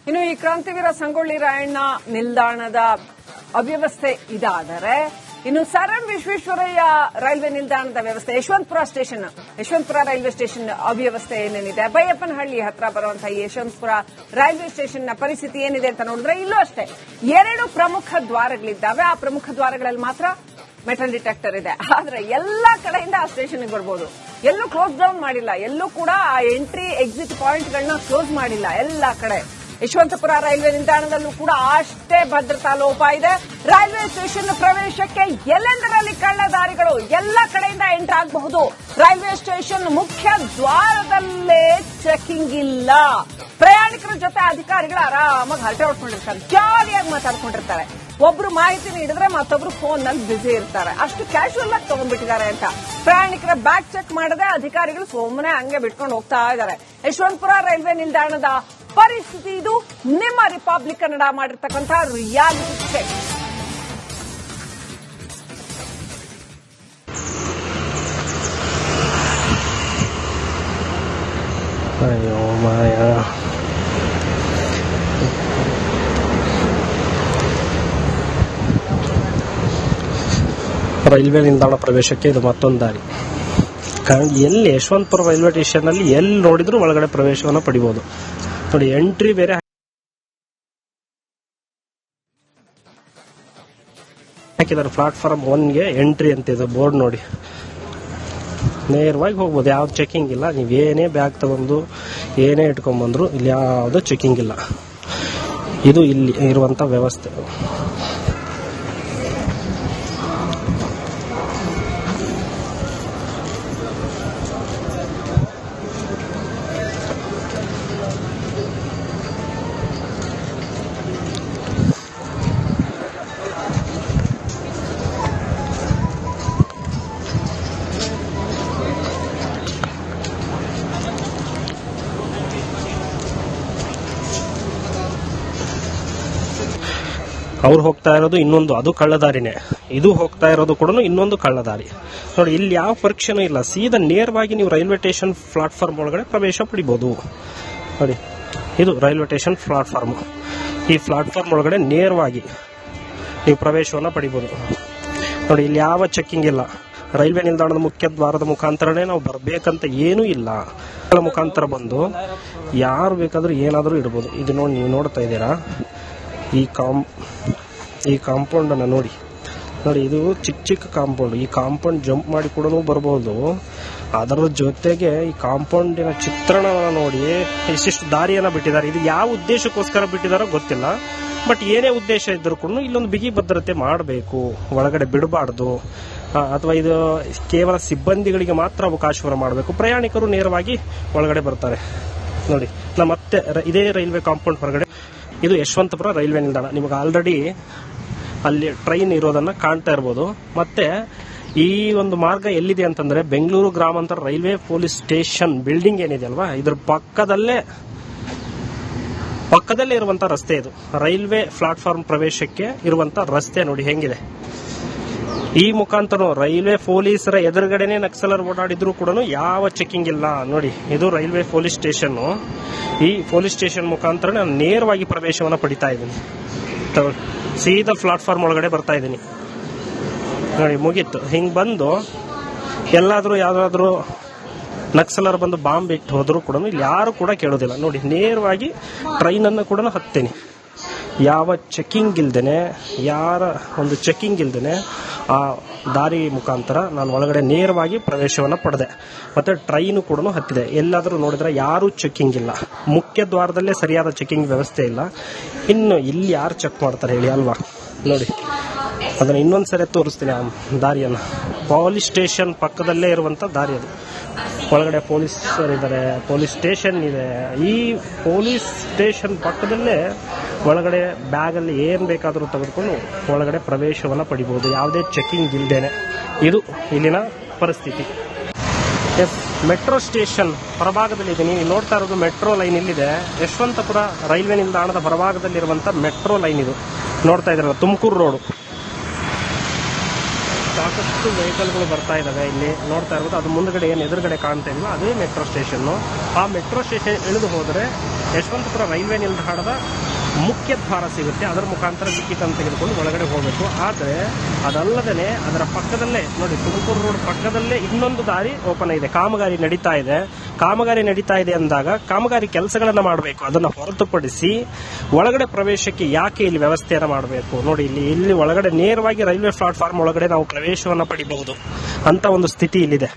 ಇನ್ನು ಈ ಕ್ರಾಂತಿವೀರ ಸಂಗೊಳ್ಳಿ ರಾಯಣ್ಣ ನಿಲ್ದಾಣದ ಅವ್ಯವಸ್ಥೆ ಇದಾದರೆ ಇನ್ನು ಸರ್ ಎಂ ವಿಶ್ವೇಶ್ವರಯ್ಯ ರೈಲ್ವೆ ನಿಲ್ದಾಣದ ವ್ಯವಸ್ಥೆ ಯಶವಂತಪುರ ರೈಲ್ವೆ ಸ್ಟೇಷನ್ ಅವ್ಯವಸ್ಥೆ ಏನೇನಿದೆ, ಬೈಯಪ್ಪನಹಳ್ಳಿ ಹತ್ರ ಬರುವಂತಹ ಯಶವಂತಪುರ ರೈಲ್ವೆ ಸ್ಟೇಷನ್ನ ಪರಿಸ್ಥಿತಿ ಏನಿದೆ ಅಂತ ನೋಡಿದ್ರೆ ಇಲ್ಲೂ ಅಷ್ಟೇ 2 ಪ್ರಮುಖ ದ್ವಾರಗಳಿದ್ದಾವೆ. ಆ ಪ್ರಮುಖ ದ್ವಾರಗಳಲ್ಲಿ ಮಾತ್ರ ಮೆಟಲ್ ಡಿಟೆಕ್ಟರ್ ಇದೆ. ಆದ್ರೆ ಎಲ್ಲಾ ಕಡೆಯಿಂದ ಆ ಸ್ಟೇಷನ್ಗೆ ಬರ್ಬೋದು. ಎಲ್ಲೂ ಕ್ಲೋಸ್ ಡೌನ್ ಮಾಡಿಲ್ಲ, ಎಲ್ಲೂ ಕೂಡ ಆ ಎಂಟ್ರಿ ಎಕ್ಸಿಟ್ ಪಾಯಿಂಟ್ಗಳನ್ನ ಕ್ಲೋಸ್ ಮಾಡಿಲ್ಲ. ಎಲ್ಲಾ ಕಡೆ ಯಶವಂತಪುರ ರೈಲ್ವೆ ನಿಲ್ದಾಣದಲ್ಲೂ ಕೂಡ ಅಷ್ಟೇ ಭದ್ರತಾ ಲೋಪ ಇದೆ. ರೈಲ್ವೆ ಸ್ಟೇಷನ್ ಪ್ರವೇಶಕ್ಕೆ ಎಲ್ಲೆಂದರಲ್ಲಿ ಕಳ್ಳದಾರಿಗಳು ಎಲ್ಲ ಕಡೆಯಿಂದ ಎಂಟರ್ ಆಗಬಹುದು. ರೈಲ್ವೆ ಸ್ಟೇಷನ್ ಮುಖ್ಯ ದ್ವಾರದಲ್ಲೇ ಚೆಕಿಂಗ್ ಇಲ್ಲ. ಪ್ರಯಾಣಿಕರ ಜೊತೆ ಅಧಿಕಾರಿಗಳು ಆರಾಮಾಗಿ ಹರಟೆ ಹೊಡ್ಕೊಂಡಿರ್ತಾರೆ, ಜಾಲಿಯಾಗಿ ಮಾತಾಡ್ಕೊಂಡಿರ್ತಾರೆ. ಒಬ್ರು ಮಾಹಿತಿ ನೀಡಿದ್ರೆ ಮತ್ತೊಬ್ರು ಫೋನ್ ನಲ್ಲಿ ಬ್ಯುಸಿ ಇರ್ತಾರೆ. ಅಷ್ಟು ಕ್ಯಾಶುವಲ್ ಆಗಿ ತಗೊಂಡ್ಬಿಟ್ಟಿದ್ದಾರೆ ಅಂತ ಪ್ರಯಾಣಿಕರ ಬ್ಯಾಗ್ ಚೆಕ್ ಮಾಡದೆ ಅಧಿಕಾರಿಗಳು ಸುಮ್ಮನೆ ಹಂಗೆ ಬಿಟ್ಕೊಂಡು ಹೋಗ್ತಾ ಇದ್ದಾರೆ. ಯಶವಂತಪುರ ರೈಲ್ವೆ ನಿಲ್ದಾಣದ ಪರಿಸ್ಥಿತಿ ಇದು. ನಿಮ್ಮ ರಿಪಬ್ಲಿಕ್ ಕನ್ನಡ ಮಾಡಿರ್ತಕ್ಕಂಥ ರಿಯಾಲಿಟಿ ಚೆಕ್. ಅಯ್ಯೋ ಮಾಯ, ರೈಲ್ವೆ ನಿಲ್ದಾಣ ಪ್ರವೇಶಕ್ಕೆ ಇದು ಮತ್ತೊಂದು ದಾರಿ. ಎಲ್ಲಿ ಯಶವಂತಪುರ ರೈಲ್ವೆ ಸ್ಟೇಷನ್ ಅಲ್ಲಿ ಎಲ್ಲಿ ನೋಡಿದ್ರು ಒಳಗಡೆ ಪ್ರವೇಶವನ್ನು ಪಡಿಬಹುದು. ನೋಡಿ, ಎಂಟ್ರಿ ಬೇರೆ ಹಾಕಿದ್ದಾರೆ. ಪ್ಲಾಟ್ಫಾರ್ಮ್ 1ಗೆ ಎಂಟ್ರಿ ಅಂತಿದೆ ಬೋರ್ಡ್ ನೋಡಿ. ನೇರವಾಗಿ ಹೋಗ್ಬೋದು, ಯಾವ್ದು ಚೆಕಿಂಗ್ ಇಲ್ಲ. ನೀವೇನೇ ಬ್ಯಾಗ್ ತಗೊಂಡು ಏನೇ ಇಟ್ಕೊಂಡ್ಬಂದ್ರು ಇಲ್ಲಿ ಯಾವುದು ಚೆಕಿಂಗ್ ಇಲ್ಲ. ಇದು ಇಲ್ಲಿ ಇರುವಂತ ವ್ಯವಸ್ಥೆ. ಅವ್ರು ಹೋಗ್ತಾ ಇರೋದು ಇನ್ನೊಂದು, ಅದು ಕಳ್ಳದಾರಿನೇ. ಇದು ಹೋಗ್ತಾ ಇರೋದು ಕೂಡ ಇನ್ನೊಂದು ಕಳ್ಳದಾರಿ. ನೋಡಿ, ಇಲ್ಲಿ ಯಾವ ಪರೀಕ್ಷೆನೂ ಇಲ್ಲ. ಸೀದಾ ನೇರವಾಗಿ ನೀವು ರೈಲ್ವೆ ಸ್ಟೇಷನ್ ಪ್ಲಾಟ್ಫಾರ್ಮ್ ಒಳಗಡೆ ಪ್ರವೇಶ ಪಡಿಬಹುದು. ನೋಡಿ, ಇದು ರೈಲ್ವೆ ಸ್ಟೇಷನ್ ಪ್ಲಾಟ್ಫಾರ್ಮ್. ಈ ಪ್ಲಾಟ್ಫಾರ್ಮ್ ಒಳಗಡೆ ನೇರವಾಗಿ ನೀವು ಪ್ರವೇಶವನ್ನು ಪಡಿಬಹುದು. ನೋಡಿ, ಇಲ್ಲಿ ಯಾವ ಚೆಕಿಂಗ್ ಇಲ್ಲ. ರೈಲ್ವೆ ನಿಲ್ದಾಣದ ಮುಖ್ಯ ದ್ವಾರದ ಮುಖಾಂತರನೇ ನಾವು ಬರಬೇಕಂತ ಏನೂ ಇಲ್ಲ. ಮುಖಾಂತರ ಬಂದು ಯಾರು ಬೇಕಾದ್ರೂ ಏನಾದರೂ ಇಡಬಹುದು. ಇದು ನೋಡಿ, ನೀವು ನೋಡ್ತಾ ಇದ್ದೀರಾ ಈ ಕಾಂಪೌಂಡ್ ಅನ್ನ ನೋಡಿ. ಇದು ಚಿಕ್ಕ ಕಾಂಪೌಂಡ್. ಈ ಕಾಂಪೌಂಡ್ ಜಂಪ್ ಮಾಡಿ ಕೂಡ ಬರಬಹುದು. ಅದರ ಜೊತೆಗೆ ಈ ಕಾಂಪೌಂಡಿನ ಚಿತ್ರಣವನ್ನು ನೋಡಿ ಇಷ್ಟಿಷ್ಟು ದಾರಿಯನ್ನ ಬಿಟ್ಟಿದ್ದಾರೆ. ಇದು ಯಾವ ಉದ್ದೇಶಕ್ಕೋಸ್ಕರ ಬಿಟ್ಟಿದಾರೋ ಗೊತ್ತಿಲ್ಲ. ಬಟ್ ಏನೇ ಉದ್ದೇಶ ಇದ್ರೂ ಕೂಡ ಇಲ್ಲೊಂದು ಬಿಗಿ ಭದ್ರತೆ ಮಾಡಬೇಕು, ಒಳಗಡೆ ಬಿಡಬಾರ್ದು. ಅಥವಾ ಇದು ಕೇವಲ ಸಿಬ್ಬಂದಿಗಳಿಗೆ ಮಾತ್ರ ಅವಕಾಶವನ್ನು ಮಾಡಬೇಕು. ಪ್ರಯಾಣಿಕರು ನೇರವಾಗಿ ಒಳಗಡೆ ಬರ್ತಾರೆ. ನೋಡಿ, ಮತ್ತೆ ಇದೇ ರೈಲ್ವೆ ಕಾಂಪೌಂಡ್ ಹೊರಗಡೆ ಇದು ಯಶವಂತಪುರ ರೈಲ್ವೆ ನಿಲ್ದಾಣ. ನಿಮಗೆ ಆಲ್ರೆಡಿ ಅಲ್ಲಿ ಟ್ರೈನ್ ಇರೋದನ್ನ ಕಾಣ್ತಾ ಇರ್ಬೋದು. ಮತ್ತೆ ಈ ಒಂದು ಮಾರ್ಗ ಎಲ್ಲಿದೆ ಅಂತಂದ್ರೆ ಬೆಂಗಳೂರು ಗ್ರಾಮಾಂತರ ರೈಲ್ವೆ ಪೊಲೀಸ್ ಸ್ಟೇಷನ್ ಬಿಲ್ಡಿಂಗ್ ಏನಿದೆ ಅಲ್ವಾ, ಇದ್ರ ಪಕ್ಕದಲ್ಲೇ ಇರುವಂತ ರಸ್ತೆ ಇದು. ರೈಲ್ವೆ ಪ್ಲಾಟ್ಫಾರ್ಮ್ ಪ್ರವೇಶಕ್ಕೆ ಇರುವಂತ ರಸ್ತೆ ನೋಡಿ ಹೆಂಗಿದೆ. ಈ ಮುಖಾಂತರ ರೈಲ್ವೆ ಪೊಲೀಸರ ಎದುರುಗಡೆನೆ ನಕ್ಸಲರ್ ಓಡಾಡಿದ್ರು ಕೂಡ ಯಾವ ಚೆಕಿಂಗ್ ಇಲ್ಲ. ನೋಡಿ, ಇದು ರೈಲ್ವೆ ಪೊಲೀಸ್ ಸ್ಟೇಷನ್. ಈ ಪೊಲೀಸ್ ಸ್ಟೇಷನ್ ಮುಖಾಂತರ ನಾನು ನೇರವಾಗಿ ಪ್ರವೇಶವನ್ನು ಪಡಿತಾ ಇದ್ದೀನಿ. ಸೀದಾ ಪ್ಲಾಟ್ಫಾರ್ಮ್ ಒಳಗಡೆ ಬರ್ತಾ ಇದ್ದೀನಿ. ನೋಡಿ, ಮುಗೀತು. ಹಿಂಗ್ ಬಂದು ಎಲ್ಲಾದ್ರೂ ಯಾವ್ದಾದ್ರು ನಕ್ಸಲರ್ ಬಂದು ಬಾಂಬ್ ಇಟ್ಟು ಹೋದ್ರು ಕೂಡ ಇಲ್ಲಿ ಯಾರು ಕೂಡ ಕೇಳೋದಿಲ್ಲ. ನೋಡಿ, ನೇರವಾಗಿ ಟ್ರೈನ್ ಅನ್ನು ಕೂಡ ಹತ್ತೇನೆ. ಯಾವ ಚೆಕಿಂಗ್ ಇಲ್ದೇನೆ, ಯಾರ ಒಂದು ಚೆಕಿಂಗ್ ಇಲ್ದೇನೆ ಆ ದಾರಿ ಮುಖಾಂತರ ನಾನು ಒಳಗಡೆ ನೇರವಾಗಿ ಪ್ರವೇಶವನ್ನು ಪಡೆದೆ. ಮತ್ತೆ ಟ್ರೈನು ಕೂಡ ಹತ್ತಿದೆ. ಎಲ್ಲಾದರೂ ನೋಡಿದ್ರೆ ಯಾರು ಚೆಕಿಂಗ್ ಇಲ್ಲ. ಮುಖ್ಯ ದ್ವಾರದಲ್ಲೇ ಸರಿಯಾದ ಚೆಕಿಂಗ್ ವ್ಯವಸ್ಥೆ ಇಲ್ಲ. ಇನ್ನು ಇಲ್ಲಿ ಯಾರು ಚೆಕ್ ಮಾಡ್ತಾರೆ ಹೇಳಿ ಅಲ್ವಾ? ನೋಡಿ, ಅದನ್ನು ಇನ್ನೊಂದ್ಸರಿ ತೋರಿಸ್ತೀನಿ ಆ ದಾರಿಯನ್ನು. ಪೊಲೀಸ್ ಸ್ಟೇಷನ್ ಪಕ್ಕದಲ್ಲೇ ಇರುವಂತ ದಾರಿ ಅದು. ಒಳಗಡೆ ಪೊಲೀಸರಿದ್ದಾರೆ, ಪೊಲೀಸ್ ಸ್ಟೇಷನ್ ಇದೆ. ಈ ಪೊಲೀಸ್ ಸ್ಟೇಷನ್ ಪಕ್ಕದಲ್ಲೇ ಒಳಗಡೆ ಬ್ಯಾಗಲ್ಲಿ ಏನು ಬೇಕಾದರೂ ತೆಗೆದುಕೊಂಡು ಒಳಗಡೆ ಪ್ರವೇಶವನ್ನು ಪಡಿಬಹುದು, ಯಾವುದೇ ಚೆಕಿಂಗ್ ಇಲ್ಲದೇನೆ. ಇದು ಇಲ್ಲಿನ ಪರಿಸ್ಥಿತಿ. ಮೆಟ್ರೋ ಸ್ಟೇಷನ್ ಹೊರಭಾಗದಲ್ಲಿ ಇದೆ. ನೀವು ನೋಡ್ತಾ ಇರೋದು ಮೆಟ್ರೋ ಲೈನ್ ಇಲ್ಲಿದೆ. ಯಶವಂತಪುರ ರೈಲ್ವೆ ನಿಲ್ದಾಣದ ಹೊರಭಾಗದಲ್ಲಿರುವಂಥ ಮೆಟ್ರೋ ಲೈನ್ ಇದು. ನೋಡ್ತಾ ಇದ್ರಲ್ಲ, ತುಮಕೂರು ರೋಡು. ಸಾಕಷ್ಟು ವೆಹಿಕಲ್ಗಳು ಬರ್ತಾ ಇದಾವೆ. ಇಲ್ಲಿ ನೋಡ್ತಾ ಇರ್ಬೋದು. ಅದು ಮುಂದ್ಗಡೆ ಏನು ಎದುರುಗಡೆ ಕಾಣ್ತಾ ಇಲ್ಲ, ಅದೇ ಮೆಟ್ರೋ ಸ್ಟೇಷನ್. ಆ ಮೆಟ್ರೋ ಸ್ಟೇಷನ್ ಇಳಿದು ಹೋದರೆ ಯಶವಂತಪುರ ರೈಲ್ವೆ ನಿಲ್ದಾಣದ ಮುಖ್ಯ ದ್ವಾರ ಸಿಗುತ್ತೆ, ಅದರ ಮುಖಾಂತರ ಟಿಕೆಟ್ ಅಂತ ತೆಗೆದುಕೊಂಡು ಒಳಗಡೆ ಹೋಗಬೇಕು. ಆದರೆ ಅದಲ್ಲದೆ ಅದರ ಪಕ್ಕದಲ್ಲೇ ನೋಡಿ, ತುಮಕೂರು ರೋಡ್ ಪಕ್ಕದಲ್ಲೇ ಇನ್ನೊಂದು ದಾರಿ ಓಪನ್ ಇದೆ. ಕಾಮಗಾರಿ ನಡೀತಾ ಇದೆ ಅಂದಾಗ ಕಾಮಗಾರಿ ಕೆಲಸಗಳನ್ನು ಮಾಡಬೇಕು. ಅದನ್ನು ಹೊರತುಪಡಿಸಿ ಒಳಗಡೆ ಪ್ರವೇಶಕ್ಕೆ ಯಾಕೆ ಇಲ್ಲಿ ವ್ಯವಸ್ಥೆಯನ್ನು ಮಾಡಬೇಕು? ನೋಡಿ, ಇಲ್ಲಿ ಒಳಗಡೆ ನೇರವಾಗಿ ರೈಲ್ವೆ ಪ್ಲಾಟ್ಫಾರ್ಮ್ ಒಳಗಡೆ ನಾವು ಪ್ರವೇಶವನ್ನು ಪಡಿಬಹುದು ಅಂತ ಒಂದು ಸ್ಥಿತಿ ಇಲ್ಲಿದೆ.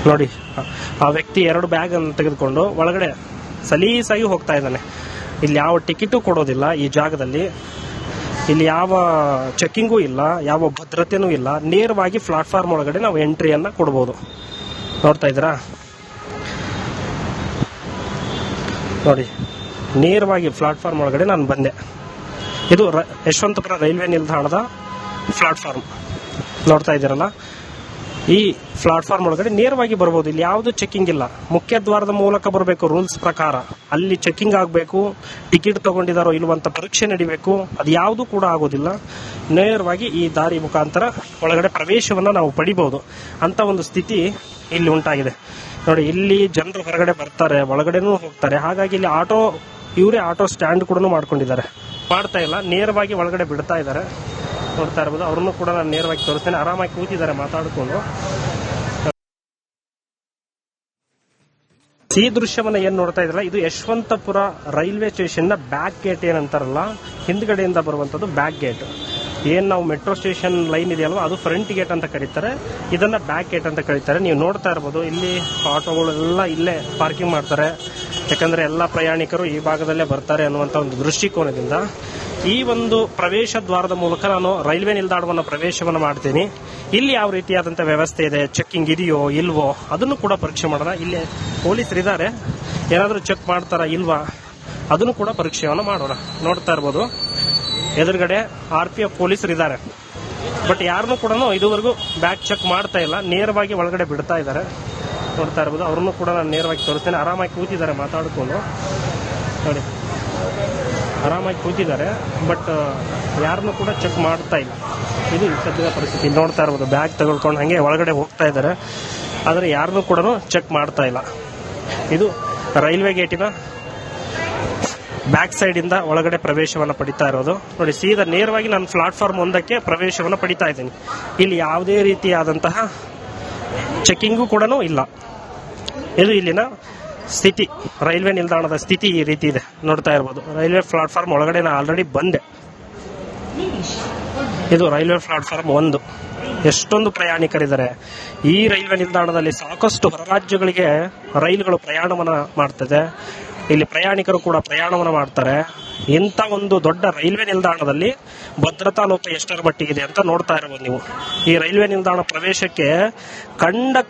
ನೋಡಿ, ಆ ವ್ಯಕ್ತಿ 2 ಬ್ಯಾಗ್ ಅನ್ನು ತೆಗೆದುಕೊಂಡು ಒಳಗಡೆ ಸಲೀಸಾಗಿ ಹೋಗ್ತಾ ಇದ್ದಾನೆ. ಇಲ್ಲಿ ಯಾವ ಟಿಕೆಟು ಕೊಡೋದಿಲ್ಲ ಈ ಜಾಗದಲ್ಲಿ. ಇಲ್ಲಿ ಯಾವ ಚೆಕ್ಕಿಂಗೂ ಇಲ್ಲ, ಯಾವ ಭದ್ರತೆನೂ ಇಲ್ಲ. ನೇರವಾಗಿ ಪ್ಲಾಟ್ಫಾರ್ಮ್ ಒಳಗಡೆ ನಾವು ಎಂಟ್ರಿಯನ್ನ ಕೊಡಬಹುದು. ನೋಡ್ತಾ ಇದ್ದೀರಾ? ನೋಡಿ, ನೇರವಾಗಿ ಪ್ಲಾಟ್ಫಾರ್ಮ್ ಒಳಗಡೆ ನಾನು ಬಂದೆ. ಇದು ಯಶವಂತಪುರ ರೈಲ್ವೆ ನಿಲ್ದಾಣದ ಪ್ಲಾಟ್ಫಾರ್ಮ್ ನೋಡ್ತಾ ಇದ್ದೀರಲ್ಲ. ಈ ಪ್ಲಾಟ್ಫಾರ್ಮ್ ಒಳಗಡೆ ನೇರವಾಗಿ ಬರಬಹುದು. ಇಲ್ಲಿ ಯಾವುದು ಚೆಕಿಂಗ್ ಇಲ್ಲ. ಮುಖ್ಯ ದ್ವಾರದ ಮೂಲಕ ಬರಬೇಕು ರೂಲ್ಸ್ ಪ್ರಕಾರ. ಅಲ್ಲಿ ಚೆಕಿಂಗ್ ಆಗಬೇಕು, ಟಿಕೆಟ್ ತಗೊಂಡಿದ್ದಾರೋ ಇಲ್ವಂತ ಪರೀಕ್ಷೆ ನಡಿಬೇಕು. ಅದು ಯಾವುದು ಕೂಡ ಆಗೋದಿಲ್ಲ. ನೇರವಾಗಿ ಈ ದಾರಿ ಮುಖಾಂತರ ಒಳಗಡೆ ಪ್ರವೇಶವನ್ನು ನಾವು ಪಡಿಬಹುದು ಅಂತ ಒಂದು ಸ್ಥಿತಿ ಇಲ್ಲಿ ಉಂಟಾಗಿದೆ. ನೋಡಿ, ಇಲ್ಲಿ ಜನರು ಹೊರಗಡೆ ಬರ್ತಾರೆ, ಒಳಗಡೆನೂ ಹೋಗ್ತಾರೆ. ಹಾಗಾಗಿ ಇಲ್ಲಿ ಇವರೇ ಆಟೋ ಸ್ಟ್ಯಾಂಡ್ ಕೂಡ ಮಾಡ್ತಾ ಇಲ್ಲ, ನೇರವಾಗಿ ಒಳಗಡೆ ಬಿಡ್ತಾ ಇದ್ದಾರೆ. ನೋಡ್ತಾ ಇರ್ಬೋದು. ಅವ್ರನ್ನು ಕೂಡ ನಾನು ನೇರವಾಗಿ ತೋರಿಸ್ತೇನೆ. ಆರಾಮಾಗಿ ಕೂತಿದ್ದಾರೆ ಮಾತಾಡಿಕೊಂಡು. ಈ ದೃಶ್ಯವನ್ನ ಏನ್ ನೋಡ್ತಾ ಇದ್ರಲ್ಲ, ಇದು ಯಶವಂತಪುರ ರೈಲ್ವೆ ಸ್ಟೇಷನ್ ನ ಬ್ಯಾಕ್ ಗೇಟ್ ಏನಂತಾರಲ್ಲ, ಹಿಂದ್ಗಡೆಯಿಂದ ಬರುವಂತದ್ದು ಬ್ಯಾಕ್ ಗೇಟ್. ಏನ್ ನಾವು ಮೆಟ್ರೋ ಸ್ಟೇಷನ್ ಲೈನ್ ಇದೆಯಲ್ವಾ, ಅದು ಫ್ರಂಟ್ ಗೇಟ್ ಅಂತ ಕರೀತಾರೆ, ಇದನ್ನ ಬ್ಯಾಕ್ ಗೇಟ್ ಅಂತ ಕರೀತಾರೆ. ನೀವು ನೋಡ್ತಾ ಇರ್ಬೋದು, ಇಲ್ಲಿ ಆಟೋಗಳೆಲ್ಲ ಇಲ್ಲೇ ಪಾರ್ಕಿಂಗ್ ಮಾಡ್ತಾರೆ. ಯಾಕಂದ್ರೆ ಎಲ್ಲ ಪ್ರಯಾಣಿಕರು ಈ ಭಾಗದಲ್ಲೇ ಬರ್ತಾರೆ ಅನ್ನುವಂತ ಒಂದು ದೃಷ್ಟಿಕೋನದಿಂದ ಈ ಒಂದು ಪ್ರವೇಶ ದ್ವಾರದ ಮೂಲಕ ನಾನು ರೈಲ್ವೆ ನಿಲ್ದಾಣವನ್ನು ಪ್ರವೇಶವನ್ನು ಮಾಡ್ತೀನಿ. ಇಲ್ಲಿ ಯಾವ ರೀತಿಯಾದಂತಹ ವ್ಯವಸ್ಥೆ ಇದೆ, ಚೆಕ್ಕಿಂಗ್ ಇದೆಯೋ ಇಲ್ವೋ ಅದನ್ನು ಕೂಡ ಪರೀಕ್ಷೆ ಮಾಡೋಣ. ಇಲ್ಲಿ ಪೊಲೀಸರು ಇದ್ದಾರೆ, ಏನಾದರೂ ಚೆಕ್ ಮಾಡ್ತಾರಾ ಇಲ್ವಾ ಅದನ್ನು ಕೂಡ ಪರೀಕ್ಷೆಯನ್ನು ಮಾಡೋಣ. ನೋಡ್ತಾ ಇರ್ಬೋದು, ಎದುರುಗಡೆ RPF ಪೊಲೀಸರು ಇದ್ದಾರೆ. ಬಟ್ ಯಾರನ್ನೂ ಕೂಡ ಇದುವರೆಗೂ ಬ್ಯಾಗ್ ಚೆಕ್ ಮಾಡ್ತಾ ಇಲ್ಲ, ನೇರವಾಗಿ ಒಳಗಡೆ ಬಿಡ್ತಾ ಇದ್ದಾರೆ. ನೋಡ್ತಾ ಇರ್ಬೋದು, ಅವ್ರನ್ನು ಕೂಡ ನಾನು ನೇರವಾಗಿ ತೋರಿಸ್ತೇನೆ. ಆರಾಮಾಗಿ ಕೂತಿದ್ದಾರೆ ಮಾತಾಡಿಕೊಂಡು. ನೋಡಿ, ಆರಾಮಾಗಿ ಕೂತಿದ್ದಾರೆ, ಬಟ್ ಯಾರನ್ನೂ ಕೂಡ ಚೆಕ್ ಮಾಡ್ತಾ ಇಲ್ಲ. ಇದು ಸದ್ಯದ ಪರಿಸ್ಥಿತಿ. ನೋಡ್ತಾ ಇರ್ಬೋದು, ಬ್ಯಾಗ್ ತಗೊಳ್ಕೊಂಡು ಹಂಗೆ ಒಳಗಡೆ ಹೋಗ್ತಾ ಇದ್ದಾರೆ, ಆದರೆ ಯಾರನ್ನೂ ಕೂಡ ಚೆಕ್ ಮಾಡ್ತಾ ಇಲ್ಲ. ಇದು ರೈಲ್ವೆ ಗೇಟಿನ ಬ್ಯಾಕ್ ಸೈಡ್ ಇಂದ ಒಳಗಡೆ ಪ್ರವೇಶವನ್ನು ಪಡಿತಾ ಇರೋದು. ನೋಡಿ, ಸೀದಾ ನೇರವಾಗಿ ನಾನು ಪ್ಲಾಟ್ಫಾರ್ಮ್ 1ಕ್ಕೆ ಪ್ರವೇಶವನ್ನು ಪಡಿತಾ ಇದ್ದೀನಿ. ಇಲ್ಲಿ ಯಾವುದೇ ರೀತಿಯಾದಂತಹ ಚೆಕಿಂಗು ಕೂಡ ಇಲ್ಲ. ಇದು ಇಲ್ಲಿನ ಸ್ಥಿತಿ, ರೈಲ್ವೆ ನಿಲ್ದಾಣದ ಸ್ಥಿತಿ ಈ ರೀತಿ ಇದೆ. ನೋಡ್ತಾ ಇರ್ಬೋದು, ರೈಲ್ವೆ ಪ್ಲಾಟ್ಫಾರ್ಮ್ ಒಳಗಡೆ ನಾನು ಆಲ್ರೆಡಿ ಬಂದೆ. ಇದು ರೈಲ್ವೆ ಪ್ಲಾಟ್ಫಾರ್ಮ್ 1. ಎಷ್ಟೊಂದು ಪ್ರಯಾಣಿಕರಿದ್ದಾರೆ ಈ ರೈಲ್ವೆ ನಿಲ್ದಾಣದಲ್ಲಿ. ಸಾಕಷ್ಟು ಹೊರ ರಾಜ್ಯಗಳಿಗೆ ರೈಲುಗಳು ಪ್ರಯಾಣವನ್ನು ಮಾಡ್ತದೆ. ಇಲ್ಲಿ ಪ್ರಯಾಣಿಕರು ಕೂಡ ಪ್ರಯಾಣವನ್ನು ಮಾಡ್ತಾರೆ. ಇಂಥ ಒಂದು ದೊಡ್ಡ ರೈಲ್ವೆ ನಿಲ್ದಾಣದಲ್ಲಿ ಭದ್ರತಾ ಲೋಪ ಎಷ್ಟರ ಮಟ್ಟಿಗಿದೆ ಅಂತ ನೋಡ್ತಾ ಇರಬಹುದು ನೀವು. ಈ ರೈಲ್ವೆ ನಿಲ್ದಾಣ ಪ್ರವೇಶಕ್ಕೆ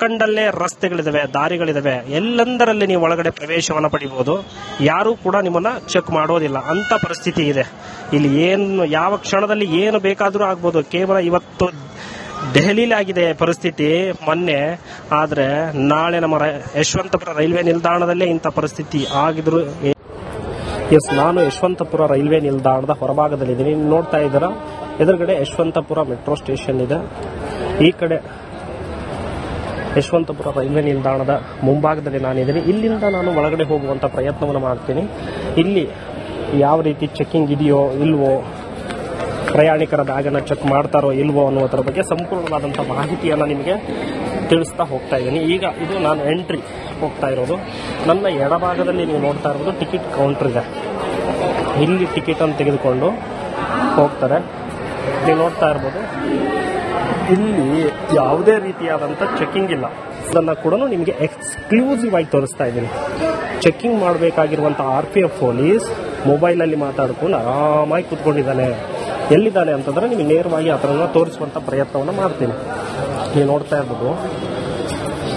ಕಂಡಲ್ಲೇ ರಸ್ತೆಗಳಿದಾವೆ, ದಾರಿಗಳಿದಾವೆ. ಎಲ್ಲೆಂದರಲ್ಲಿ ನೀವು ಒಳಗಡೆ ಪ್ರವೇಶವನ್ನು ಪಡಿಬಹುದು. ಯಾರೂ ಕೂಡ ನಿಮ್ಮನ್ನ ಚೆಕ್ ಮಾಡೋದಿಲ್ಲ ಅಂತ ಪರಿಸ್ಥಿತಿ ಇದೆ. ಇಲ್ಲಿ ಯಾವ ಕ್ಷಣದಲ್ಲಿ ಏನು ಬೇಕಾದರೂ ಆಗ್ಬೋದು. ಕೇವಲ ಇವತ್ತು ದೆಹಲಿಲಿ ಆಗಿದೆ ಪರಿಸ್ಥಿತಿ ಮೊನ್ನೆ, ಆದ್ರೆ ನಾಳೆ ನಮ್ಮ ಯಶವಂತಪುರ ರೈಲ್ವೆ ನಿಲ್ದಾಣದಲ್ಲೇ ಇಂಥ ಪರಿಸ್ಥಿತಿ ಆಗಿದ್ರು. ನಾನು ಯಶವಂತಪುರ ರೈಲ್ವೆ ನಿಲ್ದಾಣದ ಹೊರಭಾಗದಲ್ಲಿದ್ದೀನಿ. ನೋಡ್ತಾ ಇದ್ದೀರಾ, ಎದುರುಗಡೆ ಯಶವಂತಪುರ ಮೆಟ್ರೋ ಸ್ಟೇಷನ್ ಇದೆ. ಈ ಕಡೆ ಯಶವಂತಪುರ ರೈಲ್ವೆ ನಿಲ್ದಾಣದ ಮುಂಭಾಗದಲ್ಲಿ ನಾನಿದ್ದೀನಿ. ಇಲ್ಲಿಂದ ನಾನು ಒಳಗಡೆ ಹೋಗುವಂತ ಪ್ರಯತ್ನವನ್ನು ಮಾಡ್ತೀನಿ. ಇಲ್ಲಿ ಯಾವ ರೀತಿ ಚೆಕಿಂಗ್ ಇದೆಯೋ ಇಲ್ವೋ, ಪ್ರಯಾಣಿಕರ ಬ್ಯಾಗನ್ನು ಚೆಕ್ ಮಾಡ್ತಾರೋ ಇಲ್ವೋ ಅನ್ನೋದ್ರ ಬಗ್ಗೆ ಸಂಪೂರ್ಣವಾದಂತಹ ಮಾಹಿತಿಯನ್ನು ನಿಮಗೆ ತಿಳಿಸ್ತಾ ಹೋಗ್ತಾ ಇದ್ದೀನಿ. ಈಗ ಇದು ನಾನು ಎಂಟ್ರಿ ಹೋಗ್ತಾ ಇರೋದು. ನನ್ನ ಎಡಭಾಗದಲ್ಲಿ ನೀವು ನೋಡ್ತಾ ಇರೋದು ಟಿಕೆಟ್ ಕೌಂಟರ್ ಇದೆ. ಇಲ್ಲಿ ಟಿಕೆಟ್ ಅನ್ನು ತೆಗೆದುಕೊಂಡು ಹೋಗ್ತಾರೆ. ನೀವು ನೋಡ್ತಾ ಇರ್ಬೋದು, ಇಲ್ಲಿ ಯಾವುದೇ ರೀತಿಯಾದಂಥ ಚೆಕಿಂಗ್ ಇಲ್ಲ. ಇದನ್ನು ಕೂಡ ನಿಮಗೆ ಎಕ್ಸ್ಕ್ಲೂಸಿವ್ ಆಗಿ ತೋರಿಸ್ತಾ ಇದ್ದೀನಿ. ಚೆಕಿಂಗ್ ಮಾಡಬೇಕಾಗಿರುವಂಥ RPF ಪೊಲೀಸ್ ಮೊಬೈಲಲ್ಲಿ ಮಾತಾಡ್ಕೊಂಡು ಆರಾಮಾಗಿ ಕೂತ್ಕೊಂಡಿದ್ದಾನೆ. ಎಲ್ಲಿದ್ದಾನೆ ಅಂತಂದ್ರೆ ನಿಮಗೆ ನೇರವಾಗಿ ಅದನ್ನು ತೋರಿಸುವಂಥ ಪ್ರಯತ್ನವನ್ನು ಮಾಡ್ತೀನಿ. ನೀವು ನೋಡ್ತಾ ಇರ್ಬೋದು,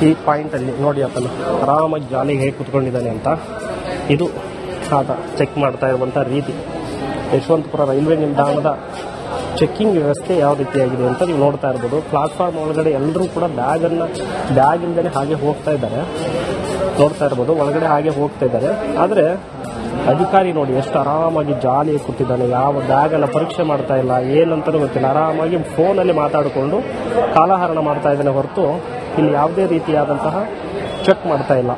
ಈ ಪಾಯಿಂಟಲ್ಲಿ ನೋಡಿ ಆತನು ಆರಾಮಾಗಿ ಜಾಲಿಗೆ ಹೇಗೆ ಕೂತ್ಕೊಂಡಿದ್ದಾನೆ ಅಂತ. ಇದು ಆತ ಚೆಕ್ ಮಾಡ್ತಾ ಇರುವಂಥ ರೀತಿ. ಯಶವಂತಪುರ ರೈಲ್ವೆ ನಿಲ್ದಾಣದ ಚೆಕ್ಕಿಂಗ್ ವ್ಯವಸ್ಥೆ ಯಾವ ರೀತಿಯಾಗಿದೆ ಅಂತ ನೀವು ನೋಡ್ತಾ ಇರ್ಬೋದು. ಪ್ಲಾಟ್ಫಾರ್ಮ್ ಒಳಗಡೆ ಎಲ್ಲರೂ ಕೂಡ ಬ್ಯಾಗ್ ಇಲ್ದೇ ಹಾಗೆ ಹೋಗ್ತಾ ಇದ್ದಾರೆ. ನೋಡ್ತಾ ಇರ್ಬೋದು, ಒಳಗಡೆ ಹಾಗೆ ಹೋಗ್ತಾ ಇದ್ದಾರೆ. ಆದರೆ ಅಧಿಕಾರಿ ನೋಡಿ ಎಷ್ಟು ಆರಾಮಾಗಿ ಜಾಲಿಯಾಗಿ ಕೂತಿದ್ದಾನೆ. ಯಾವ ಬ್ಯಾಗನ್ನು ಪರೀಕ್ಷೆ ಮಾಡ್ತಾ ಇಲ್ಲ, ಏನಂತಲೂ ಗೊತ್ತಿಲ್ಲ. ಆರಾಮಾಗಿ ಫೋನಲ್ಲಿ ಮಾತಾಡಿಕೊಂಡು ಕಾಲಹರಣ ಮಾಡ್ತಾ ಇದ್ದಾನೆ ಹೊರತು ಇಲ್ಲಿ ಯಾವುದೇ ರೀತಿಯಾದಂತಹ ಚೆಕ್ ಮಾಡ್ತಾ ಇಲ್ಲ.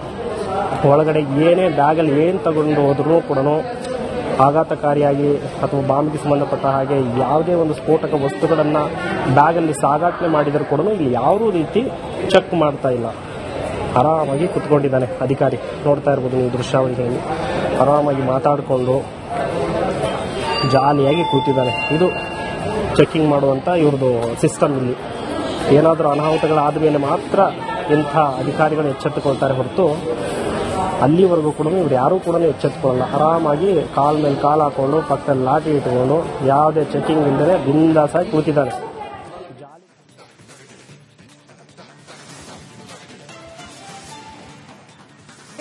ಒಳಗಡೆ ಏನೇ ಬ್ಯಾಗಲ್ಲಿ ಏನು ತಗೊಂಡು ಹೋದ್ರೂ ಕೂಡ ಆಘಾತಕಾರಿಯಾಗಿ ಅಥವಾ ಬಾಂಬ್ಗೆ ಸಂಬಂಧಪಟ್ಟ ಹಾಗೆ ಯಾವುದೇ ಒಂದು ಸ್ಫೋಟಕ ವಸ್ತುಗಳನ್ನು ಬ್ಯಾಗಲ್ಲಿ ಸಾಗಾಟನೆ ಮಾಡಿದರೂ ಕೂಡ ಇಲ್ಲಿ ಯಾವ ರೀತಿ ಚೆಕ್ ಮಾಡ್ತಾ ಇಲ್ಲ. ಆರಾಮಾಗಿ ಕುತ್ಕೊಂಡಿದ್ದಾನೆ ಅಧಿಕಾರಿ. ನೋಡ್ತಾ ಇರ್ಬೋದು ನೀವು ದೃಶ್ಯಾವಳಿಗಳಲ್ಲಿ. ಆರಾಮಾಗಿ ಮಾತಾಡಿಕೊಂಡು ಜಾಲಿಯಾಗಿ ಕೂತಿದ್ದಾನೆ. ಇದು ಚೆಕ್ಕಿಂಗ್ ಮಾಡುವಂಥ ಇವ್ರದ್ದು ಸಿಸ್ಟಮ್. ಇಲ್ಲಿ ಏನಾದರೂ ಅನಾಹುತಗಳಾದ ಮೇಲೆ ಮಾತ್ರ ಇಂಥ ಅಧಿಕಾರಿಗಳು ಎಚ್ಚೆತ್ತುಕೊಳ್ತಾರೆ ಹೊರತು ಅಲ್ಲಿವರೆಗೂ ಕೂಡ ಇವ್ರು ಯಾರೂ ಕೂಡ ಎಚ್ಚೆತ್ತುಕೊಳ್ಳಲ್ಲ. ಆರಾಮಾಗಿ ಕಾಲ್ ಮೇಲೆ ಕಾಲು ಹಾಕೊಂಡು ಪಕ್ಕದಲ್ಲಿ ಲಾಠಿ ಇಟ್ಕೊಂಡು ಯಾವುದೇ ಚೆಕಿಂಗ್ ಇಲ್ಲದೆ ಬಿಂದಾಸಾಗಿ ಕೂತಿದ್ದಾನೆ.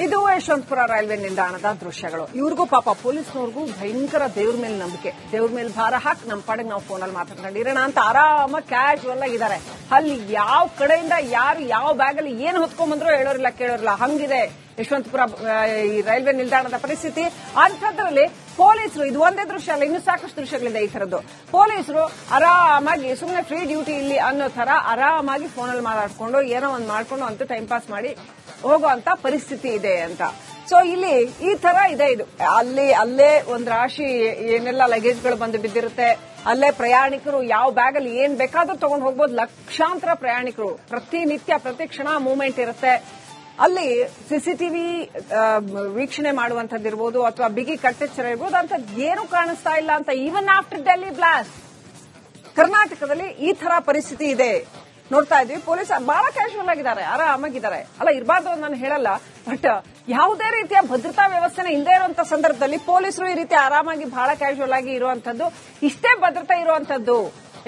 ಇದು ಯಶವಂತಪುರ ರೈಲ್ವೆ ನಿಲ್ದಾಣದ ದೃಶ್ಯಗಳು. ಇವ್ರಿಗೂ ಪಾಪ ಪೊಲೀಸ್ನವ್ರಿಗೂ ಭಯಂಕರ ದೇವ್ರ ಮೇಲೆ ನಂಬಿಕೆ. ದೇವ್ರ ಮೇಲೆ ಭಾರ ಹಾಕಿ ನಮ್ಮ ಪಾಡಿಗೆ ನಾವು ಫೋನಲ್ಲಿ ಮಾತಾಡ್ಕೊಂಡಿರೋಣ ಅಂತ ಆರಾಮಾಗಿ ಕ್ಯಾಶುವಲ್ ಆಗಿದ್ದಾರೆ. ಅಲ್ಲಿ ಯಾವ ಕಡೆಯಿಂದ ಯಾರು ಯಾವ ಬ್ಯಾಗಲ್ಲಿ ಏನು ಹೊತ್ಕೊಂಡ್ಬಂದ್ರೂ ಹೇಳೋರಿಲ್ಲ ಕೇಳೋರಿಲ್ಲ. ಹಂಗಿದೆ ಯಶವಂತಪುರ ಈ ರೈಲ್ವೆ ನಿಲ್ದಾಣದ ಪರಿಸ್ಥಿತಿ. ಅಂಥದ್ರಲ್ಲಿ ಪೊಲೀಸರು, ಇದು ಒಂದೇ ದೃಶ್ಯ ಅಲ್ಲ, ಇನ್ನೂ ಸಾಕಷ್ಟು ದೃಶ್ಯಗಳಿದೆ ಈ ಥರದ್ದು. ಪೊಲೀಸರು ಆರಾಮಾಗಿ ಸುಮ್ಮನೆ ಫ್ರೀ ಡ್ಯೂಟಿ ಇಲ್ಲಿ ಅನ್ನೋ ತರ ಆರಾಮಾಗಿ ಫೋನಲ್ಲಿ ಮಾತಾಡ್ಕೊಂಡು ಏನೋ ಒಂದು ಮಾಡ್ಕೊಂಡು ಅಂತ ಟೈಮ್ ಪಾಸ್ ಮಾಡಿ ಹೋಗುವಂತ ಪರಿಸ್ಥಿತಿ ಇದೆ ಅಂತ. ಸೊ ಇಲ್ಲಿ ಈ ತರ ಇದೆ. ಇದು ಅಲ್ಲೇ ಒಂದು ರಾಶಿ ಏನೆಲ್ಲ ಲಗೇಜ್ಗಳು ಬಂದು ಬಿದ್ದಿರುತ್ತೆ. ಅಲ್ಲೇ ಪ್ರಯಾಣಿಕರು ಯಾವ ಬ್ಯಾಗಲ್ಲಿ ಏನ್ ಬೇಕಾದ್ರೂ ತಗೊಂಡು ಹೋಗ್ಬೋದು. ಲಕ್ಷಾಂತರ ಪ್ರಯಾಣಿಕರು ಪ್ರತಿನಿತ್ಯ ಪ್ರತಿ ಕ್ಷಣ ಮೂವ್ಮೆಂಟ್ ಇರುತ್ತೆ. ಅಲ್ಲಿ ಸಿಸಿಟಿವಿ ವೀಕ್ಷಣೆ ಮಾಡುವಂತದ್ದಿರ್ಬೋದು ಅಥವಾ ಬಿಗಿ ಕಟ್ಟೆಚ್ಚರ ಇರ್ಬೋದು ಅಂತ ಏನು ಕಾಣಿಸ್ತಾ ಇಲ್ಲ ಅಂತ. ಈವನ್ ಆಫ್ಟರ್ ಡೆಲ್ಲಿ ಬ್ಲಾಸ್ಟ್ ಕರ್ನಾಟಕದಲ್ಲಿ ಈ ತರ ಪರಿಸ್ಥಿತಿ ಇದೆ. ನೋಡ್ತಾ ಇದ್ವಿ ಪೊಲೀಸ್ ಬಹಳ ಕ್ಯಾಶುವಲ್ ಆಗಿದ್ದಾರೆ, ಆರಾಮಾಗಿದ್ದಾರೆ. ಅಲ್ಲ ಇರಬಾರ್ದು ಅಂತ ನಾನು ಹೇಳಲ್ಲ, ಬಟ್ ಯಾವುದೇ ರೀತಿಯ ಭದ್ರತಾ ವ್ಯವಸ್ಥೆನ ಇಲ್ಲದೆ ಇರುವಂತ ಸಂದರ್ಭದಲ್ಲಿ ಪೊಲೀಸರು ಈ ರೀತಿ ಆರಾಮಾಗಿ ಬಹಳ ಕ್ಯಾಶುವಲ್ ಆಗಿ ಇರುವಂತದ್ದು, ಇಷ್ಟೇ ಭದ್ರತೆ ಇರುವಂತದ್ದು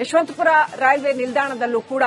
ಯಶವಂತಪುರ ರೈಲ್ವೆ ನಿಲ್ದಾಣದಲ್ಲೂ ಕೂಡ